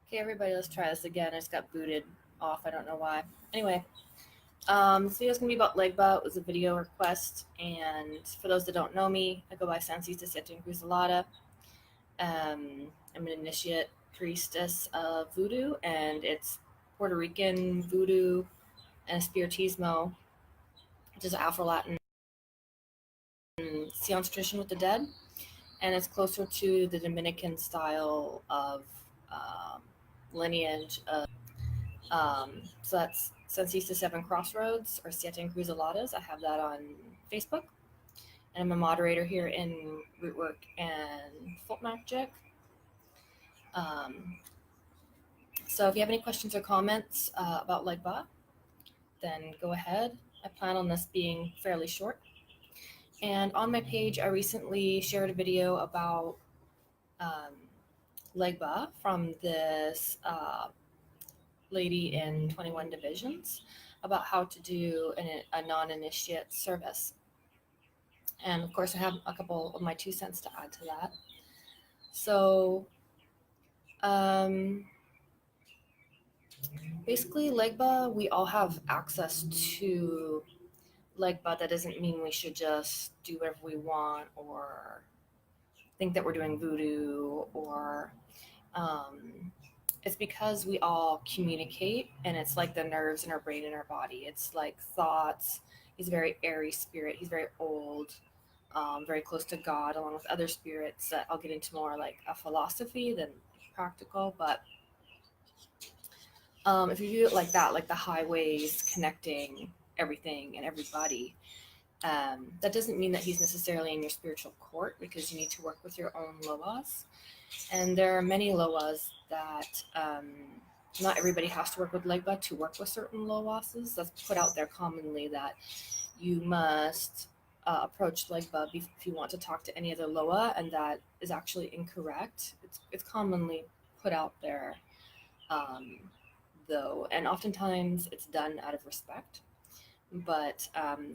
Okay, everybody, let's try this again. I just got booted off. I don't know why. Anyway, this video is going to be about Legba. It was a video request, and for those that don't know me, I go by Sancita Cruzalada. I'm an initiate priestess of voodoo, and it's Puerto Rican voodoo and spiritismo, which is Afro-Latin seance tradition with the dead, and it's closer to the Dominican style of lineage. So that's Sancista Seven Crossroads or Siete Encrucijadas. I have that on Facebook. And I'm a moderator here in Rootwork and Folk Magic. So if you have any questions or comments about Legba, then go ahead. I plan on this being fairly short. And on my page, I recently shared a video about Legba from this lady in 21 Divisions about how to do a non-initiate service. And of course, I have a couple of my 2 cents to add to that. So basically, Legba, we all have access to Legba. That doesn't mean we should just do whatever we want or think that we're doing voodoo or it's because we all communicate, and it's like the nerves in our brain and our body. It's like thoughts. He's a very airy spirit. He's very old, very close to God, along with other spirits that I'll get into more like a philosophy than practical. But if you view it like that, like the highways connecting everything and everybody, that doesn't mean that he's necessarily in your spiritual court, because you need to work with your own loas. And there are many loas that not everybody has to work with Legba to work with certain loas. That's put out there commonly, that you must approach Legba if you want to talk to any other loa, and that is actually incorrect. It's commonly put out there, though, and oftentimes it's done out of respect. But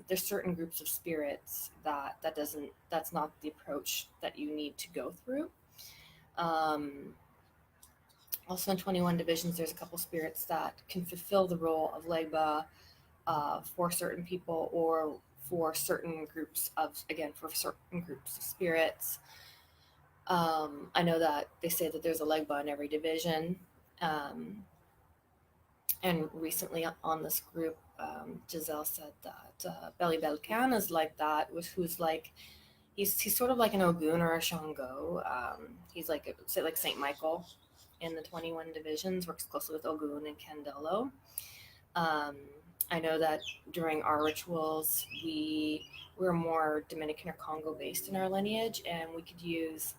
there's certain groups of spirits that's not the approach that you need to go through. Also in 21 Divisions, there's a couple spirits that can fulfill the role of Legba for certain people, or for certain groups of spirits. I know that they say that there's a Legba in every division. And recently on this group, Giselle said that Belly Belcan is like that, who's like, he's sort of like an Ogun or a Shango. He's like, say, like Saint Michael in the 21 Divisions, works closely with Ogun and Candelo. I know that during our rituals, we're more Dominican or Congo based in our lineage, and we could use,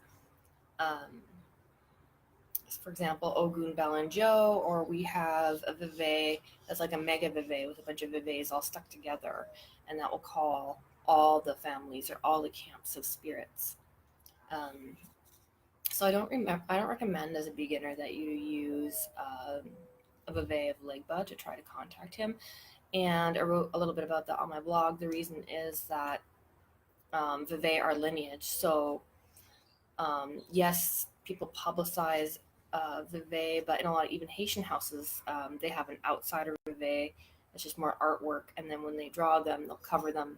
for example, Ogun Balanjo, or we have a Veve that's like a mega Veve with a bunch of Veves all stuck together, and that will call all the families or all the camps of spirits. So I don't recommend as a beginner that you use a Veve of Legba to try to contact him. And I wrote a little bit about that on my blog. The reason is that Veve are lineage. So yes, people publicize Veve, but in a lot of even Haitian houses, they have an outsider Veve. It's just more artwork, and then when they draw them, they'll cover them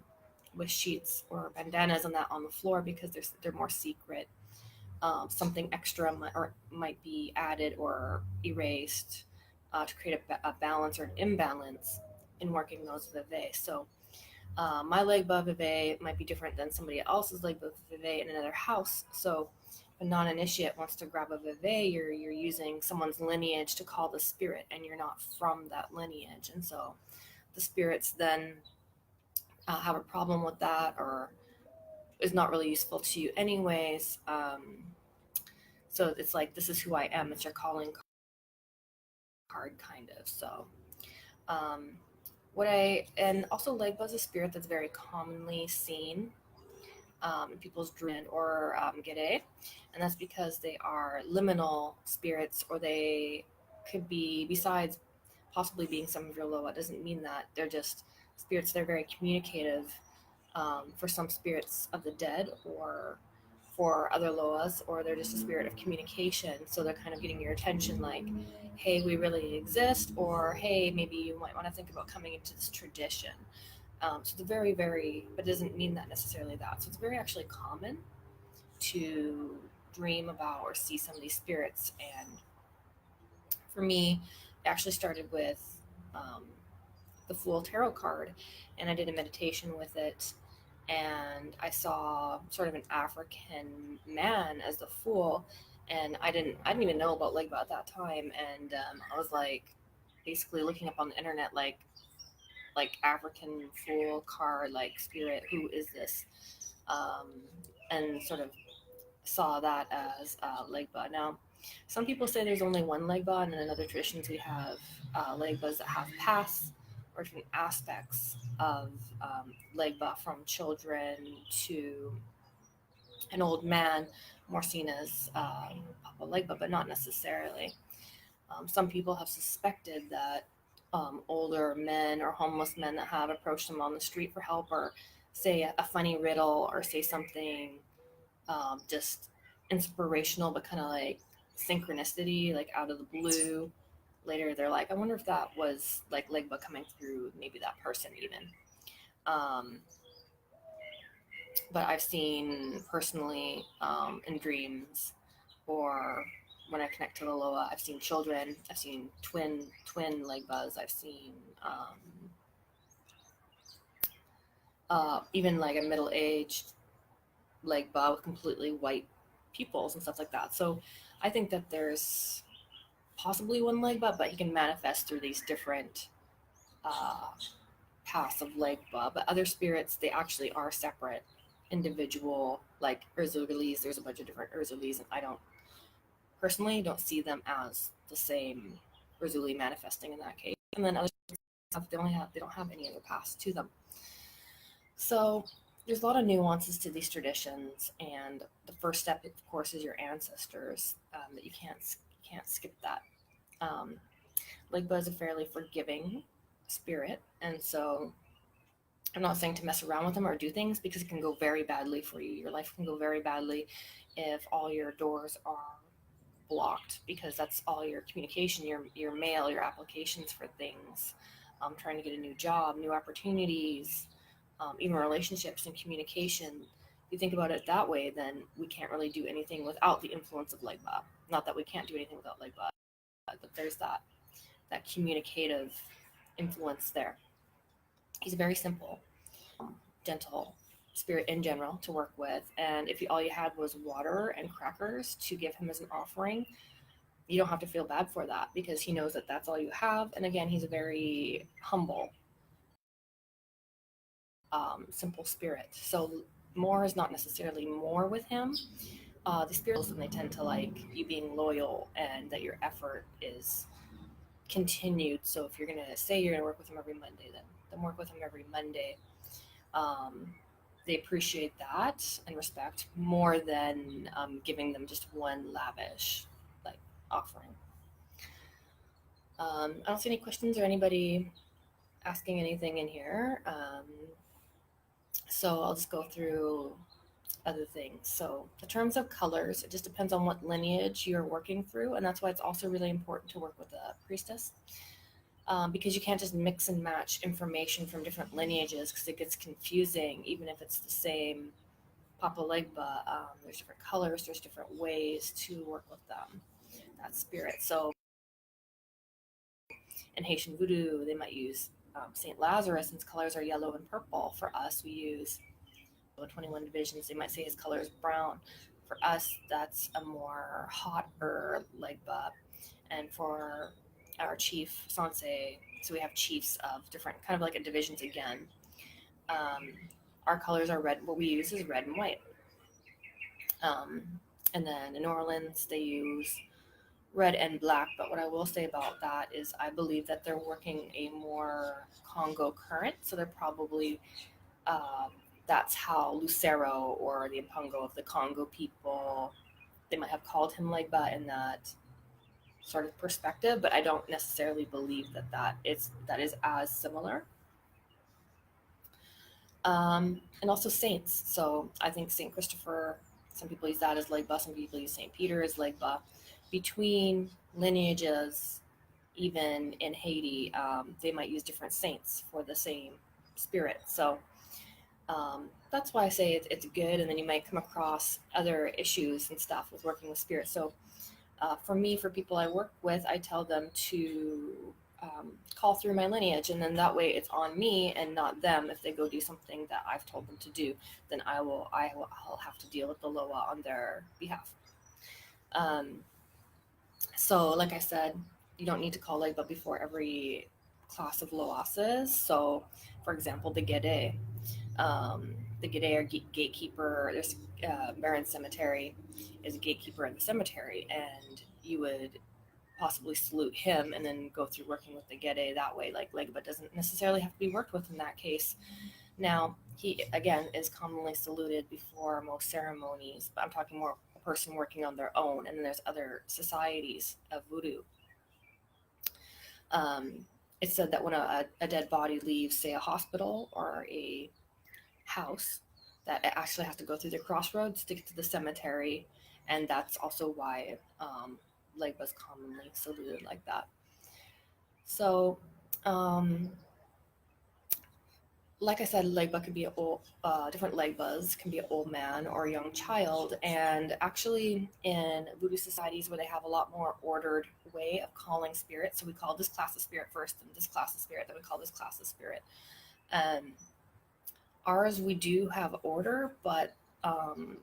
with sheets or bandanas and that on the floor, because they're more secret. Something extra might be added or erased to create a balance or an imbalance in working those Veve. So my Legba Veve might be different than somebody else's Legba Veve in another house. So if a non-initiate wants to grab a Veve, you're using someone's lineage to call the spirit, and you're not from that lineage. And so the spirits then have a problem with that, or is not really useful to you anyways. So it's like, this is who I am. It's your calling card, kind of. So and also Legba is a spirit that's very commonly seen in people's dream or gere, and that's because they are liminal spirits, or they could be, besides possibly being some of your loa, doesn't mean that they're just spirits. They're very communicative for some spirits of the dead, or for other loas, or they're just a spirit of communication. So they're kind of getting your attention, like, hey, we really exist, or hey, maybe you might want to think about coming into this tradition. So it's very, very, but it doesn't mean that necessarily that. So it's very actually common to dream about or see some of these spirits. And for me, it actually started with um, the Fool Tarot card, and I did a meditation with it. And I saw sort of an African man as the fool, and I didn't even know about Legba at that time. And I was like, basically looking up on the internet, like African fool card, like spirit, who is this? Um, and sort of saw that as Legba. Now, some people say there's only one Legba, and in other traditions we have Legbas that have paths or different aspects of Legba, from children to an old man, more seen as Papa Legba, but not necessarily. Some people have suspected that older men or homeless men that have approached them on the street for help, or say a funny riddle, or say something just inspirational, but kind of like synchronicity, like out of the blue. Later, they're like, I wonder if that was like Legba coming through, maybe that person even. Um, but I've seen personally in dreams, or when I connect to the Loa, I've seen children, I've seen twin Legbas, I've seen even like a middle aged Legba with completely white pupils and stuff like that. So I think that there's possibly one Legba, but he can manifest through these different uh, paths of Legba. But other spirits, they actually are separate, individual, like Urzulis. There's a bunch of different Urzulis, and I don't see them as the same Urzuli manifesting in that case. And then other stuff, they don't have any other paths to them. So there's a lot of nuances to these traditions, and the first step, of course, is your ancestors. That you can't skip that. Um, Legba is a fairly forgiving spirit, and so I'm not saying to mess around with them or do things, because it can go very badly for you. Your life can go very badly if all your doors are blocked, because that's all your communication, your mail, your applications for things, trying to get a new job, new opportunities, even relationships and communication. If you think about it that way, then we can't really do anything without the influence of Legba. Not that we can't do anything without Legba, but there's that communicative influence there. He's very simple, gentle spirit in general to work with, and if all you had was water and crackers to give him as an offering, you don't have to feel bad for that, because he knows that that's all you have. And again, he's a very humble, simple spirit. So more is not necessarily more with him. The spirits, and they tend to like you being loyal, and that your effort is continued. So if you're gonna say you're gonna work with him every Monday, then work with him every Monday. They appreciate that and respect more than giving them just one lavish like offering. I don't see any questions or anybody asking anything in here. So I'll just go through other things. So in terms of colors, it just depends on what lineage you're working through, and that's why it's also really important to work with a priestess, because you can't just mix and match information from different lineages, because it gets confusing, even if it's the same Papa Legba. There's different colors, there's different ways to work with them, that spirit. So in Haitian voodoo, they might use St. Lazarus, and his colors are yellow and purple. For us, we use 21 divisions. They might say his color is brown. For us, that's a more hotter Legba. And for our chief, Sanse, so we have chiefs of different, kind of like a divisions again. Our colors are red. What we use is red and white. And then in New Orleans, they use red and black. But what I will say about that is I believe that they're working a more Congo current. So they're probably, that's how Lucero or the Impungo of the Congo people, they might have called him Legba in that sort of perspective, but I don't necessarily believe that is as similar. And also saints. So I think Saint Christopher Some people use that as Legba. Some people use St. Peter as Legba. Between lineages, even in Haiti, they might use different saints for the same spirit. So that's why I say it's good. And then you might come across other issues and stuff with working with spirits. So for me, for people I work with, I tell them to call through my lineage, and then that way it's on me and not them. If they go do something that I've told them to do, then I'll have to deal with the Loa on their behalf. Um, so, like I said, you don't need to call Legba before every class of Loases. So, for example, the Gede. The Gede are gatekeeper. There's Marin Cemetery is a gatekeeper in the cemetery, and you would possibly salute him and then go through working with the Gede that way. Like Legba doesn't necessarily have to be worked with in that case. Now, he again is commonly saluted before most ceremonies, but I'm talking more a person working on their own. And then there's other societies of voodoo. Um, it's said that when a dead body leaves, say, a hospital or a house, that it actually has to go through the crossroads to get to the cemetery, and that's also why Legba's commonly saluted like that. So, um, like I said, Legba could be different Legbas can be an old man or a young child, and actually in voodoo societies where they have a lot more ordered way of calling spirits, so we call this class of spirit first, and this class of spirit, then we call this class of spirit. Um, Ours, we do have order, but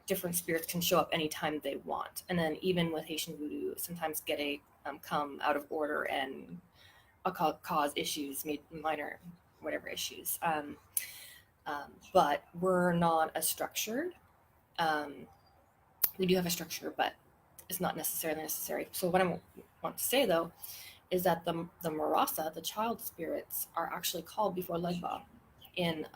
different spirits can show up anytime they want. And then even with Haitian voodoo, sometimes Gede come out of order and cause issues, minor whatever issues. But we're not as structured. Um, we do have a structure, but it's not necessarily necessary. So what I want to say though is that the Marasa, the child spirits, are actually called before Legba in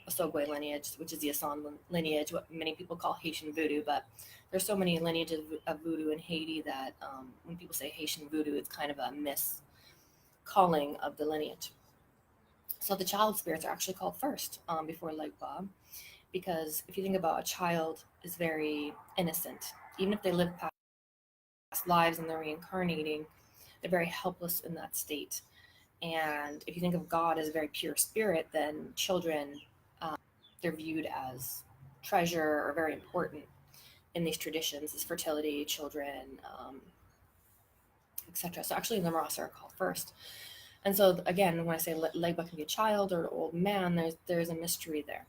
Osogwe lineage, which is the Asan lineage, what many people call Haitian voodoo. But there's so many lineages of voodoo in Haiti that when people say Haitian voodoo, it's kind of a miscalling of the lineage. So the child spirits are actually called first before Legba, because if you think about a child is very innocent, even if they live past lives and they're reincarnating, they're very helpless in that state. And if you think of God as a very pure spirit, then children, they're viewed as treasure or very important in these traditions as fertility, children, etc. So actually, the Marasa are called first. And so again, when I say Legba can be a child or an old man, there's a mystery there.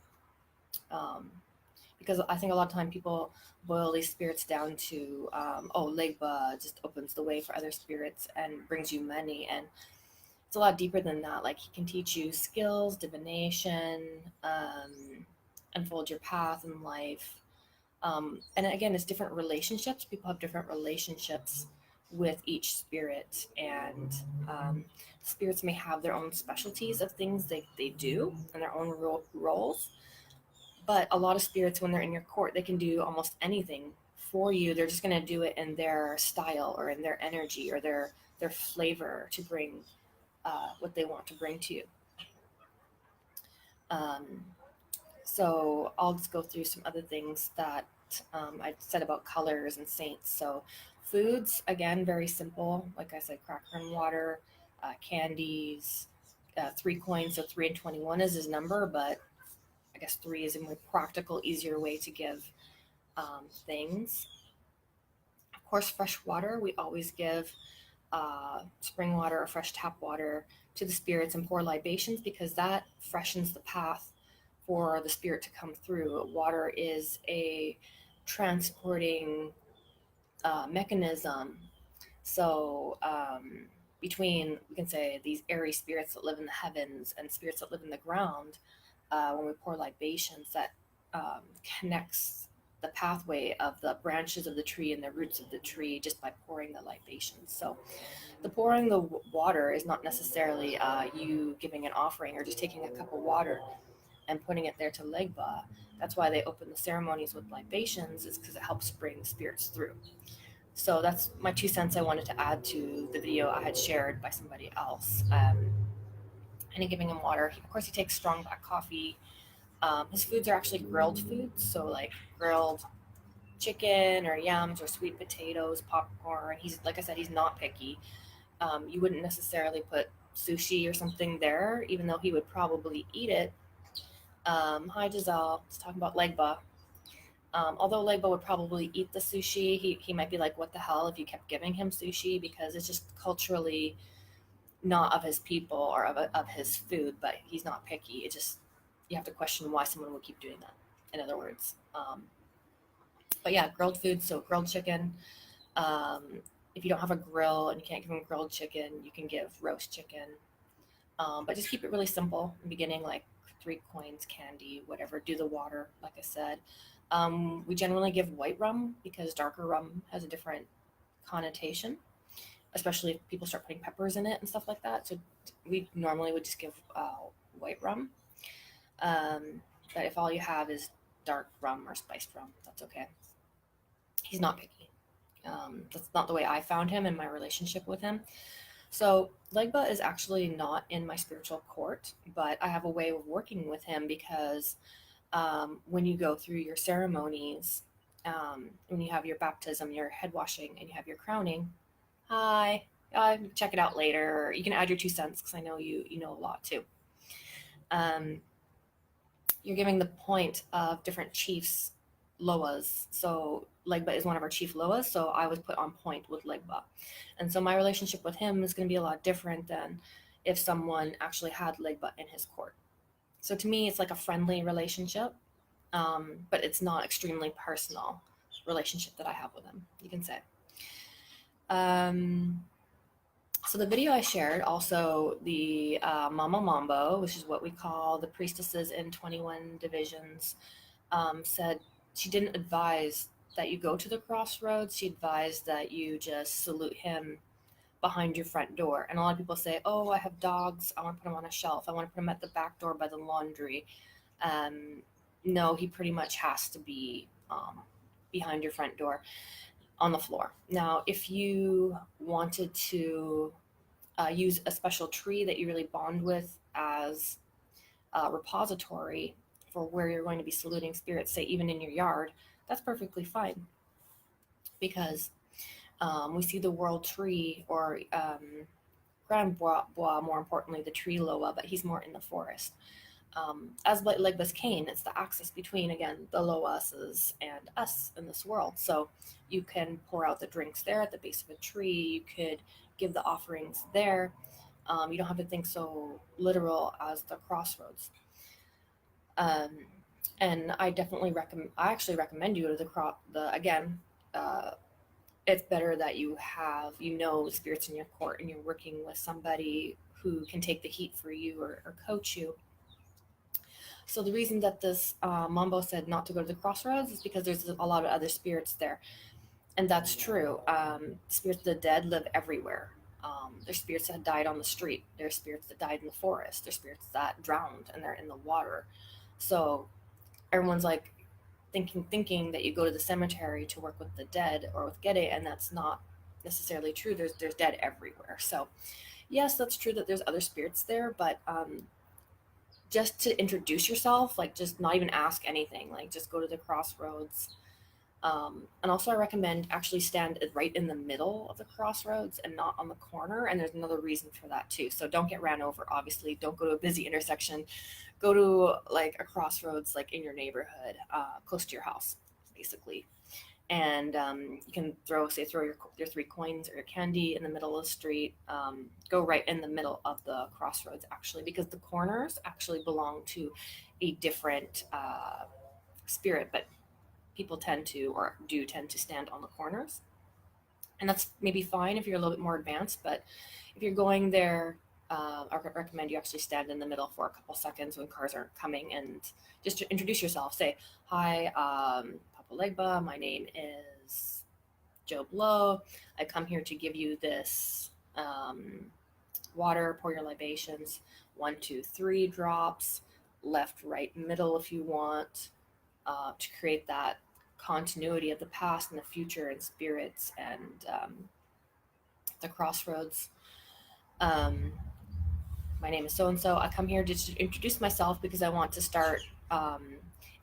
Because I think a lot of time people boil these spirits down to, Legba just opens the way for other spirits and brings you money. And it's a lot deeper than that. Like, he can teach you skills, divination, unfold your path in life. And again, it's different relationships. People have different relationships with each spirit, and spirits may have their own specialties of things they do and their own roles. But a lot of spirits, when they're in your court, they can do almost anything for you. They're just going to do it in their style or in their energy or their flavor to bring what they want to bring to you. Um, so I'll just go through some other things that I said about colors and saints. So foods, again, very simple. Like I said, cracker and water, candies, 3 coins. So 3 and 21 is his number, but I guess 3 is a more practical, easier way to give things. Of course, fresh water. We always give spring water or fresh tap water to the spirits and pour libations, because that freshens the path for the spirit to come through. Water is a transporting mechanism. So between, we can say, these airy spirits that live in the heavens and spirits that live in the ground, when we pour libations, that connects the pathway of the branches of the tree and the roots of the tree just by pouring the libations. So the pouring the water is not necessarily you giving an offering or just taking a cup of water and putting it there to Legba. That's why they open the ceremonies with libations, is because it helps bring the spirits through. So that's my 2 cents I wanted to add to the video I had shared by somebody else. And giving him water. Of course, he takes strong black coffee. His foods are actually grilled foods, so like grilled chicken or yams or sweet potatoes, popcorn. He's, like I said, he's not picky. You wouldn't necessarily put sushi or something there, even though he would probably eat it. Hi, Giselle. Let's talk about Legba. Although Legba would probably eat the sushi, he might be like, what the hell if you kept giving him sushi, because it's just culturally not of his people or of his food, but he's not picky. It just, you have to question why someone would keep doing that, in other words. But yeah, grilled food, so grilled chicken. Um, if you don't have a grill and you can't give him grilled chicken, you can give roast chicken. But just keep it really simple in the beginning, like 3 coins, candy, whatever. Do the water, like I said. We generally give white rum because darker rum has a different connotation, especially if people start putting peppers in it and stuff like that. So we normally would just give white rum. But if all you have is dark rum or spiced rum, that's okay. He's not picky. That's not the way I found him in my relationship with him. So Legba is actually not in my spiritual court, but I have a way of working with him because when you go through your ceremonies, when you have your baptism, your head washing, and you have your crowning, hi, check it out later. You can add your 2 cents because I know you know a lot too. You're giving the point of different chiefs Loas. So Legba is one of our chief Loas, so I was put on point with Legba. And so my relationship with him is going to be a lot different than if someone actually had Legba in his court. So to me, it's like a friendly relationship, but it's not extremely personal relationship that I have with him, you can say. So the video I shared, also the Mama Mambo, which is what we call the priestesses in 21 divisions, said she didn't advise that you go to the crossroads. She advised that you just salute him behind your front door. And a lot of people say, oh, I have dogs. I want to put them on a shelf. I want to put them at the back door by the laundry. No, he pretty much has to be behind your front door on the floor. Now, if you wanted to use a special tree that you really bond with as a repository for where you're going to be saluting spirits, say even in your yard, that's perfectly fine. Because we see the world tree, or Grand Bois, more importantly, the tree Loa, but he's more in the forest. As Legba's cane, it's the axis between, again, the Loases and us in this world. So you can pour out the drinks there at the base of a tree. You could give the offerings there. You don't have to think so literal as the crossroads. And I definitely recommend. I actually recommend you go to it's better that you have spirits in your court and you're working with somebody who can take the heat for you or coach you. So the reason that this Mambo said not to go to the crossroads is because there's a lot of other spirits there. And that's true. Spirits of the dead live everywhere. There's spirits that died on the street. There's spirits that died in the forest. There's spirits that drowned and they're in the water. So everyone's like thinking that you go to the cemetery to work with the dead or with Gede, and that's not necessarily true. There's dead everywhere. So yes, that's true that there's other spirits there, but just to introduce yourself, like just not even ask anything, like just go to the crossroads. And also I recommend actually stand right in the middle of the crossroads and not on the corner. And there's another reason for that too. So don't get ran over, obviously. Don't go to a busy intersection. Go to like a crossroads, like in your neighborhood, close to your house, basically. And you can throw your 3 coins or your candy in the middle of the street. Go right in the middle of the crossroads, actually, because the corners actually belong to a different spirit, but people tend to stand on the corners. And that's maybe fine if you're a little bit more advanced, but if you're going there, I recommend you actually stand in the middle for a couple seconds when cars aren't coming, and just to introduce yourself. Say, hi, Papa Legba, my name is Joe Blow. I come here to give you this water, pour your libations, 1, 2, 3 drops, left, right, middle if you want, to create that continuity of the past and the future and spirits and the crossroads. My name is so-and-so. I come here to introduce myself because I want to start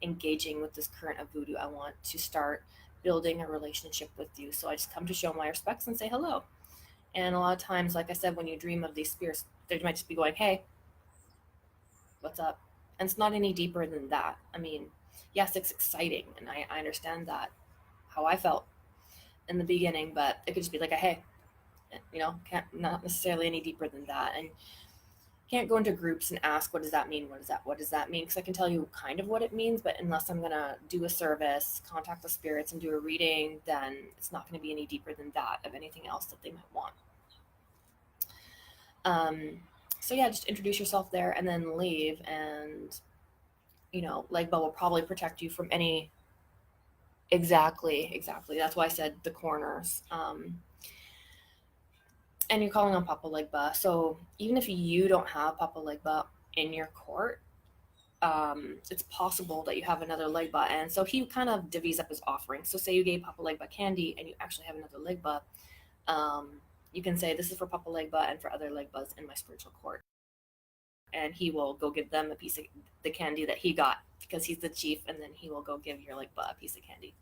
engaging with this current of voodoo. I want to start building a relationship with you. So I just come to show my respects and say hello. And a lot of times, like I said, when you dream of these spirits, they might just be going, hey, what's up? And it's not any deeper than that. I mean, yes, it's exciting, and I understand that, how I felt in the beginning, but it could just be like a hey, can't, not necessarily any deeper than that. And can't go into groups and ask, what does that mean? What does that mean? Because I can tell you kind of what it means, but unless I'm gonna do a service, contact the spirits, and do a reading, then it's not going to be any deeper than that of anything else that they might want. Um, so yeah, just introduce yourself there and then leave, and Legba will probably protect you from any. Exactly. That's why I said the corners. And you're calling on Papa Legba. So even if you don't have Papa Legba in your court, it's possible that you have another Legba. And so he kind of divvies up his offering. So say you gave Papa Legba candy and you actually have another Legba. You can say, this is for Papa Legba and for other Legbas in my spiritual court. And he will go give them a piece of the candy that he got because he's the chief, and then he will go give your Legba a piece of candy.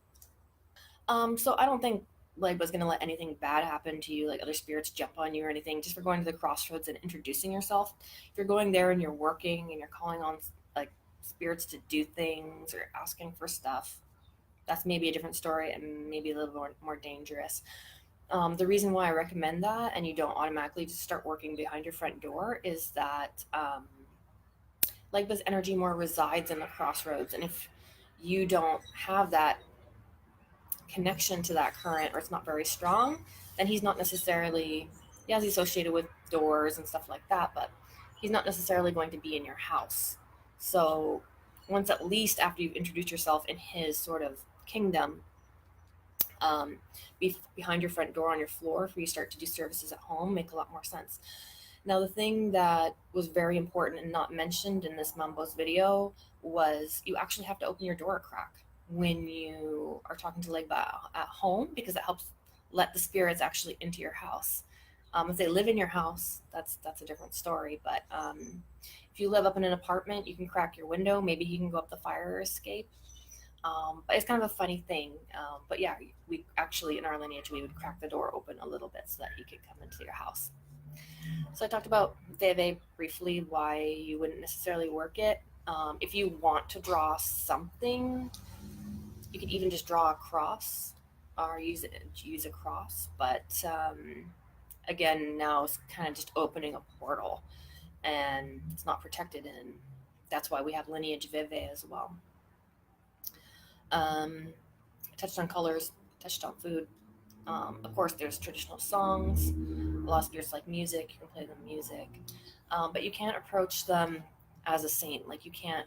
So I don't think Legba's going to let anything bad happen to you, like other spirits jump on you or anything, just for going to the crossroads and introducing yourself. If you're going there and you're working and you're calling on like spirits to do things or asking for stuff, that's maybe a different story and maybe a little more dangerous. The reason why I recommend that and you don't automatically just start working behind your front door is that Legba's energy more resides in the crossroads. And if you don't have that connection to that current, or it's not very strong, then he's not necessarily, yeah, he's associated with doors and stuff like that, but he's not necessarily going to be in your house. So once, at least after you've introduced yourself in his sort of kingdom, behind your front door on your floor, for you start to do services at home, make a lot more sense. Now, the thing that was very important and not mentioned in this Mambo's video was you actually have to open your door a crack when you are talking to Legba at home, because it helps let the spirits actually into your house. If they live in your house, that's a different story. But if you live up in an apartment, you can crack your window. Maybe you can go up the fire escape. But it's kind of a funny thing. But yeah, we actually, in our lineage, we would crack the door open a little bit so that you could come into your house. So I talked about Veve briefly, why you wouldn't necessarily work it. If you want to draw something, you could even just draw a cross or use a cross. But again, now it's kind of just opening a portal, and it's not protected, and that's why we have lineage Veve as well. Touched on colors, touched on food. Of course, there's traditional songs. A lot of spirits like music. You can play them music. But you can't approach them as a saint. Like, you can't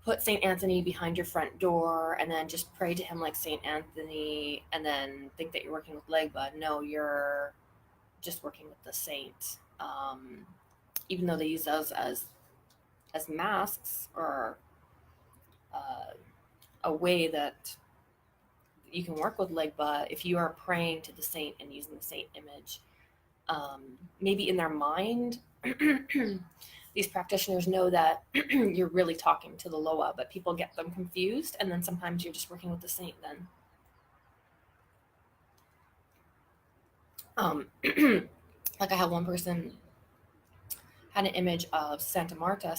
put St. Anthony behind your front door and then just pray to him like St. Anthony and then think that you're working with Legba. No, you're just working with the saint. Even though they use those as masks, or a way that you can work with Legba, if you are praying to the saint and using the saint image, maybe in their mind, these practitioners know that you're really talking to the Loa, but people get them confused, and then sometimes you're just working with the saint then. Like, I have one person had an image of Saint Martha,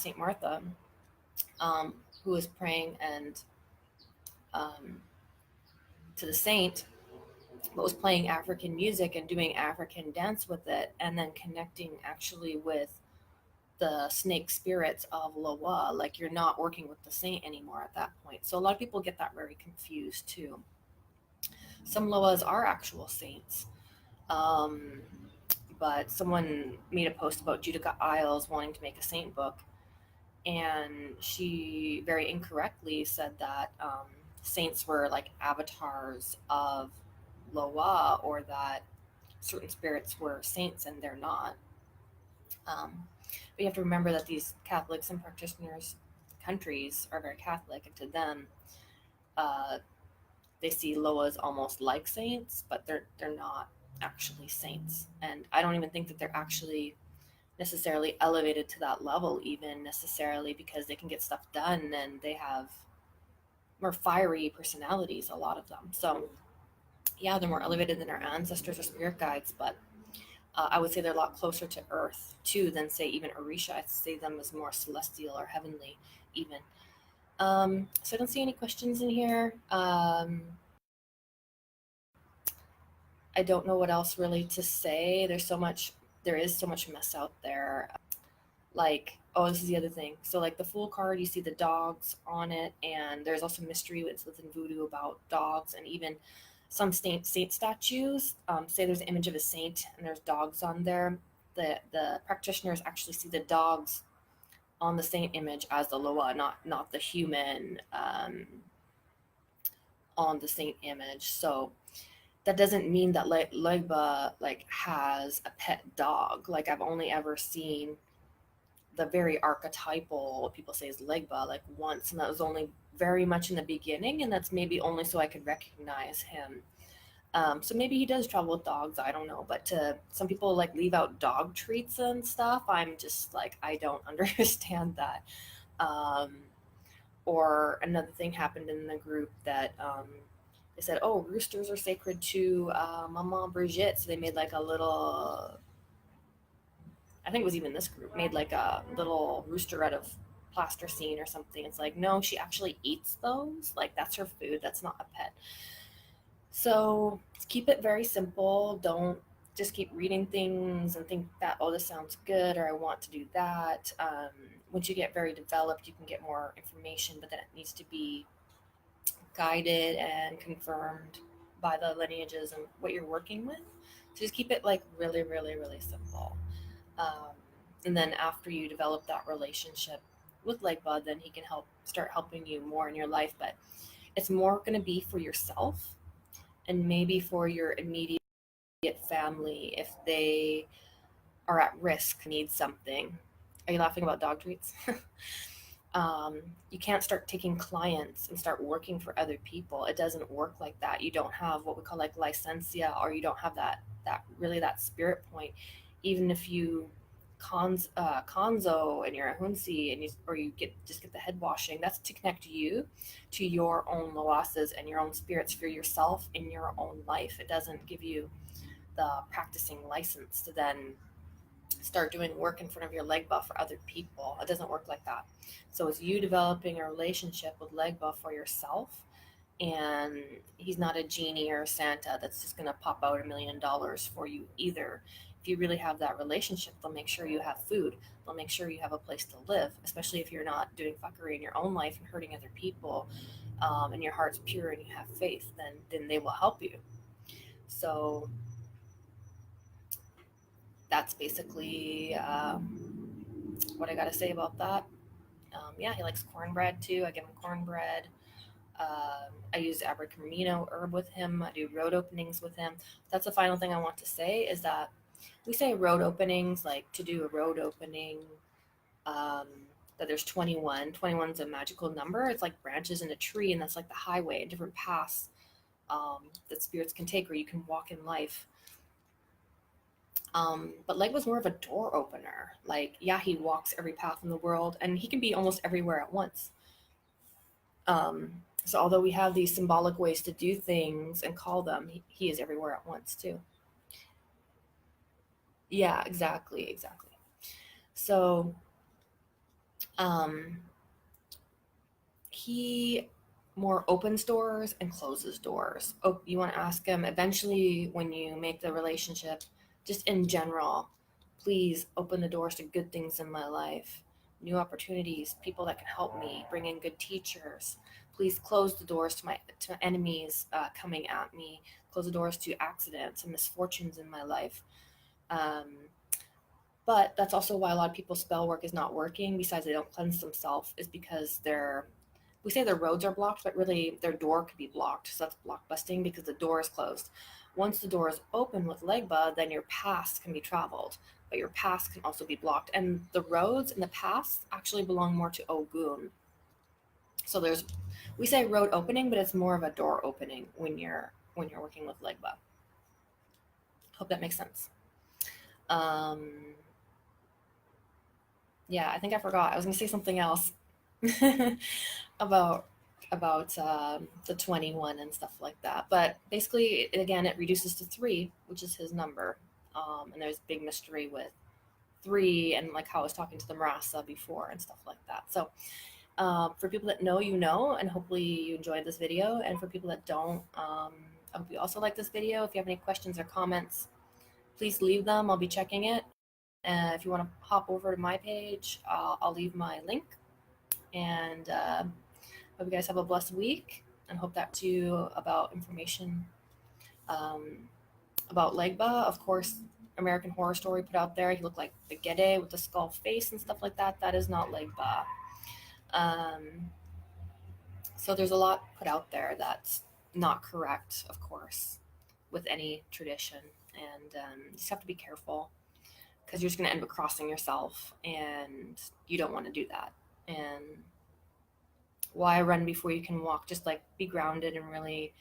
who was praying and to the saint, but was playing African music and doing African dance with it, and then connecting actually with the snake spirits of Loa. Like, you're not working with the saint anymore at that point. So a lot of people get that very confused too. Some Loas are actual saints. But someone made a post about Judica Isles wanting to make a saint book, and she very incorrectly said that saints were like avatars of Loa, or that certain spirits were saints, and they're not. But you have to remember that these Catholics and practitioners countries are very Catholic, and to them, they see Loas almost like saints, but they're not actually saints. And I don't even think that they're actually necessarily elevated to that level, even necessarily, because they can get stuff done and they have more fiery personalities, a lot of them. So yeah, they're more elevated than our ancestors or spirit guides, but I would say they're a lot closer to Earth too than say even Orisha. I'd say them as more celestial or heavenly even. So I don't see any questions in here. I don't know what else really to say. There is so much mess out there. Like, oh, this is the other thing. So like the Fool card, you see the dogs on it, and there's also mystery within voodoo about dogs, and even some saint statues. Say there's an image of a saint and there's dogs on there. The practitioners actually see the dogs on the saint image as the loa, not the human on the saint image. So that doesn't mean that Legba like has a pet dog. Like I've only ever seen the very archetypal, what people say is Legba, like once, and that was only very much in the beginning, and that's maybe only so I could recognize him. So maybe he does travel with dogs. I don't know, but some people like leave out dog treats and stuff. I'm just like I don't understand that. Um, or another thing happened in the group that they said, "Oh, roosters are sacred to Mama Brigitte," so they made like a little. I think it was even this group made like a little rooster out of plasticine or something. It's like, no, she actually eats those. Like that's her food. That's not a pet. So keep it very simple. Don't just keep reading things and think that, oh, this sounds good or I want to do that. Once you get very developed, you can get more information, but then it needs to be guided and confirmed by the lineages and what you're working with. So just keep it like really, really, really simple. Um, and then after you develop that relationship with Legba, then he can start helping you more in your life. But it's more going to be for yourself and maybe for your immediate family if they are at risk, need something. Are you laughing about dog treats? You can't start taking clients and start working for other people. It doesn't work like that. You don't have what we call like licencia, or you don't have that spirit point. Even if you conzo and you're a hunsi and you get the head washing, that's to connect you to your own loasas and your own spirits for yourself in your own life. It doesn't give you the practicing license to then start doing work in front of your Legba for other people. It doesn't work like that. So it's you developing a relationship with Legba for yourself, and he's not a genie or a Santa that's just going to pop out $1 million for you either. If you really have that relationship, they'll make sure you have food. They'll make sure you have a place to live, especially if you're not doing fuckery in your own life and hurting other people, and your heart's pure and you have faith, then they will help you. So that's basically what I got to say about that. Yeah, he likes cornbread too. I give him cornbread. I use abracamino herb with him. I do road openings with him. That's the final thing I want to say is that we say road openings, like to do a road opening, um, that there's 21. 21 is a magical number. It's like branches in a tree, and that's like the highway and different paths that spirits can take, or you can walk in life. But Leg was more of a door opener. Like, yeah, he walks every path in the world, and he can be almost everywhere at once. So although we have these symbolic ways to do things and call them, he is everywhere at once too. Yeah, exactly. So um, he more opens doors and closes doors. Oh, you want to ask him eventually when you make the relationship, just in general, please open the doors to good things in my life, new opportunities, people that can help me, bring in good teachers. Please close the doors to enemies coming at me. Close the doors to accidents and misfortunes in my life. Um, but that's also why a lot of people's spell work is not working. Besides, they don't cleanse themselves, is because we say their roads are blocked, but really their door could be blocked. So that's block busting because the door is closed. Once the door is open with Legba, then your past can be traveled, but your past can also be blocked. And the roads and the past actually belong more to Ogun. So we say road opening, but it's more of a door opening when you're working with Legba. Hope that makes sense. Um, yeah, I think I forgot. I was gonna say something else about the 21 and stuff like that. But basically, again, it reduces to 3, which is his number. And there's big mystery with 3 and like how I was talking to the Marasa before and stuff like that. So for people that know, you know, and hopefully you enjoyed this video. And for people that don't, I hope you also like this video. If you have any questions or comments, please leave them. I'll be checking it. If you want to hop over to my page, I'll leave my link. And hope you guys have a blessed week, and hope that you about information about Legba. Of course, American Horror Story put out there. He looked like the Gede with the skull face and stuff like that. That is not Legba. So there's a lot put out there that's not correct, of course, with any tradition. And you just have to be careful, because you're just going to end up crossing yourself, and you don't want to do that. And why run before you can walk? Just like be grounded, and really,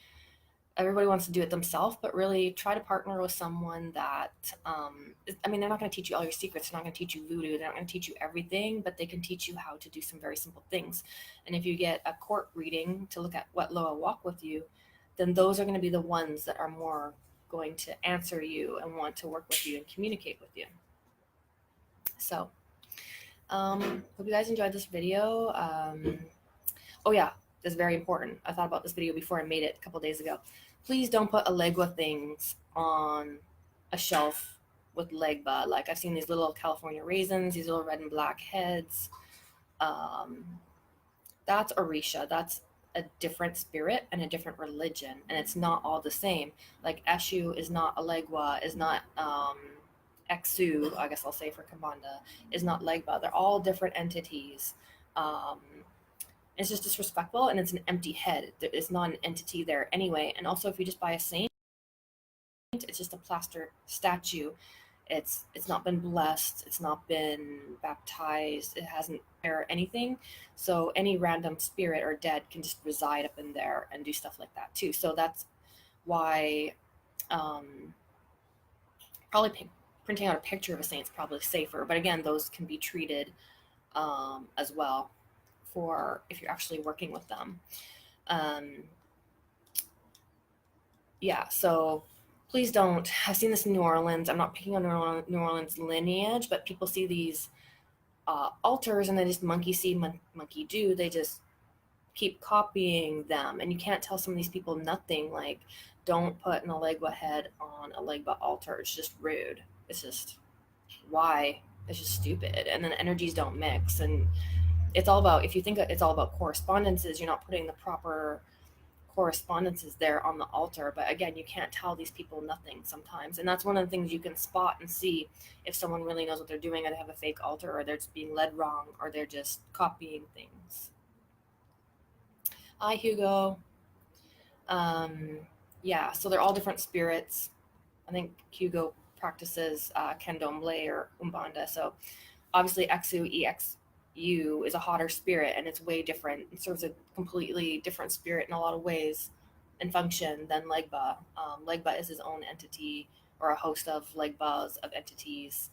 everybody wants to do it themselves, but really try to partner with someone that, I mean, they're not going to teach you all your secrets. They're not going to teach you voodoo. They're not going to teach you everything, but they can teach you how to do some very simple things. And if you get a court reading to look at what Loa walk with you, then those are going to be the ones that are more going to answer you and want to work with you and communicate with you. So, hope you guys enjoyed this video. Oh yeah, that's very important. I thought about this video before I made it a couple days ago. Please don't put Legba things on a shelf with Legba. Like, I've seen these little California raisins, these little red and black heads. That's Orisha. That's a different spirit and a different religion, and it's not all the same. Like, Eshu is not Alegwa, is not Exu, I guess I'll say for Kambanda, is not Legba. They're all different entities. It's just disrespectful, and it's an empty head. It's not an entity there anyway. And also, if you just buy a saint, it's just a plaster statue. It's not been blessed. It's not been baptized. It hasn't or anything. So any random spirit or dead can just reside up in there and do stuff like that too. So that's why probably printing out a picture of a saint is probably safer. But again, those can be treated as well for if you're actually working with them. Yeah, so please don't. I've seen this in New Orleans. I'm not picking on New Orleans lineage, but people see these altars and they just monkey see, monkey do. They just keep copying them, and you can't tell some of these people nothing. Like, don't put an Legba head on a Legba altar. It's just rude. It's just, why? It's just stupid. And then energies don't mix, and it's all about, if you think it's all about correspondences, you're not putting the proper correspondences there on the altar. But again, you can't tell these people nothing sometimes, and that's one of the things you can spot and see if someone really knows what they're doing, or they have a fake altar, or they're just being led wrong, or they're just copying things. Hi, Hugo. Yeah, so they're all different spirits. I think Hugo practices Candomblé or Umbanda, so obviously Exu, EXU is a hotter spirit, and it's way different. It serves a completely different spirit in a lot of ways and function than Legba. Legba is his own entity, or a host of Legbas of entities.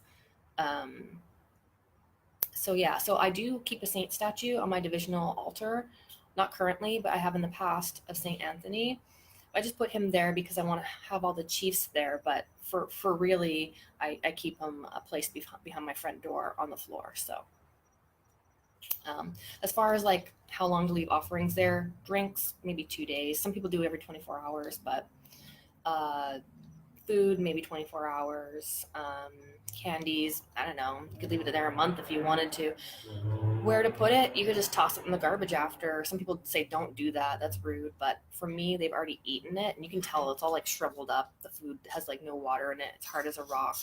So yeah, so I do keep a saint statue on my divisional altar. Not currently, but I have in the past, of St. Anthony. I just put him there because I want to have all the chiefs there, but for really, I keep him placed behind my front door on the floor. So as far as like how long to leave offerings there, drinks, maybe 2 days. Some people do every 24 hours, but food, maybe 24 hours. Candies, I don't know. You could leave it there a month if you wanted to. Where to put it, you could just toss it in the garbage after. Some people say don't do that, that's rude, but for me, they've already eaten it, and you can tell it's all like shriveled up. The food has like no water in it. It's hard as a rock.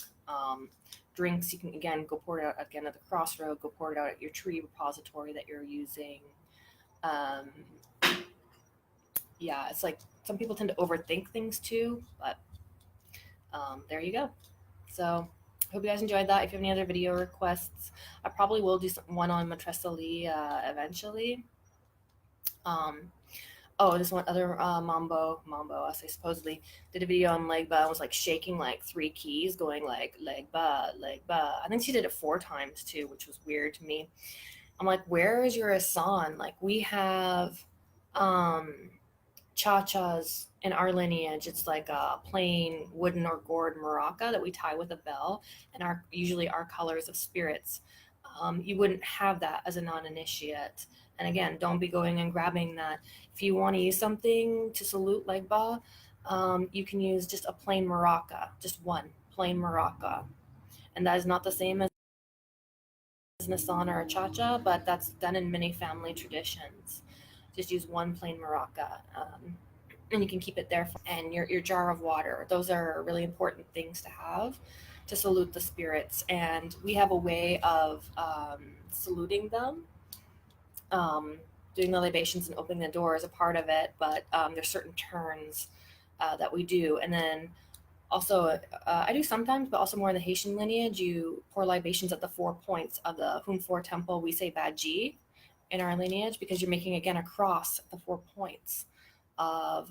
Drinks, you can again go pour it out again at the crossroad, go pour it out at your tree repository that you're using. Yeah, it's like some people tend to overthink things too, but there you go. So hope you guys enjoyed that. If you have any other video requests, I probably will do one on Matressa Lee eventually. Oh, this one other Mambo, I say supposedly, did a video on Legba and was like shaking like 3 keys, going like Legba. I think she did it 4 times too, which was weird to me. I'm like, where is your Asan? Like, we have Um, Cha-chas in our lineage, it's like a plain wooden or gourd maraca that we tie with a bell, and usually our colors of spirits. You wouldn't have that as a non-initiate. And again, don't be going and grabbing that. If you want to use something to salute Legba, you can use just a plain maraca, just one plain maraca. And that is not the same as Nasan or a cha-cha, but that's done in many family traditions. Just use one plain maraca. And you can keep it there. And your jar of water. Those are really important things to have to salute the spirits. And we have a way of saluting them. Doing the libations and opening the door is a part of it, but there's certain turns that we do. And then also, I do sometimes, but also more in the Haitian lineage, you pour libations at the 4 points of the Humfor temple. We say Baji in our lineage because you're making, again, a cross at the 4 points of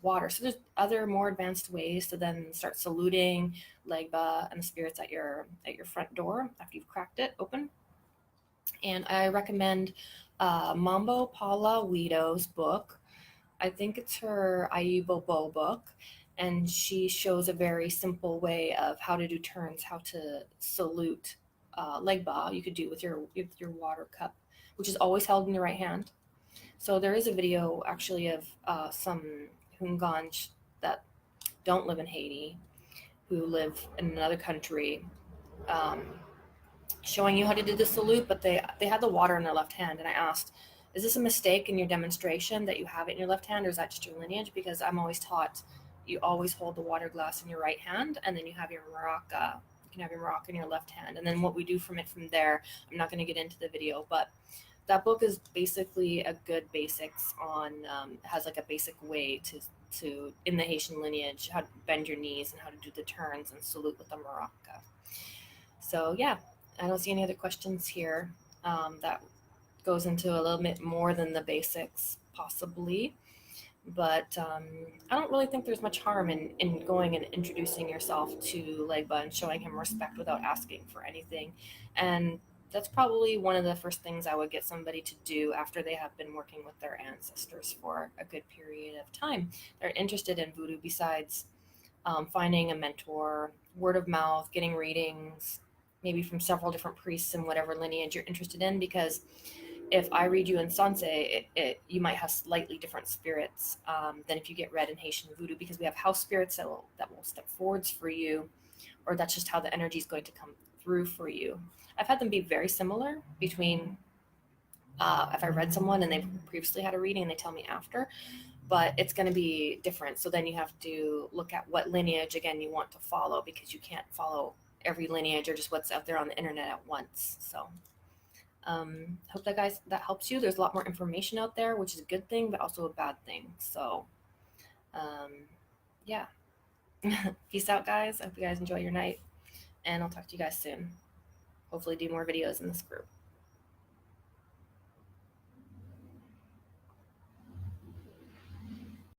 water. So there's other more advanced ways to then start saluting Legba and the spirits at your front door after you've cracked it open. And I recommend Mambo Paula Guido's book. I think it's her Aibobo book, and she shows a very simple way of how to do turns, how to salute Legba. You could do with your water cup, which is always held in the right hand. So there is a video actually of some Hunganj that don't live in Haiti, who live in another country, um, showing you how to do the salute, but they had the water in their left hand, and I asked, is this a mistake in your demonstration that you have it in your left hand, or is that just your lineage? Because I'm always taught you always hold the water glass in your right hand, and then you have your maraca. You can have your maraca in your left hand, and then what we do from there, I'm not going to get into the video, but that book is basically a good basics on has like a basic way to in the Haitian lineage how to bend your knees and how to do the turns and salute with the maraca. So yeah, I don't see any other questions here. That goes into a little bit more than the basics, possibly. But I don't really think there's much harm in going and introducing yourself to Legba and showing him respect without asking for anything. And that's probably one of the first things I would get somebody to do after they have been working with their ancestors for a good period of time. They're interested in voodoo besides finding a mentor, word of mouth, getting readings, maybe from several different priests in whatever lineage you're interested in, because if I read you in Sanse, you might have slightly different spirits than if you get read in Haitian voodoo, because we have house spirits that will step forwards for you, or that's just how the energy is going to come through for you. I've had them be very similar between if I read someone and they previously had a reading and they tell me after, but it's going to be different. So then you have to look at what lineage, again, you want to follow, because you can't follow every lineage or just what's out there on the internet at once. So hope that helps you. There's a lot more information out there, which is a good thing, but also a bad thing. So yeah. Peace out, guys. I hope you guys enjoy your night, and I'll talk to you guys soon. Hopefully do more videos in this group.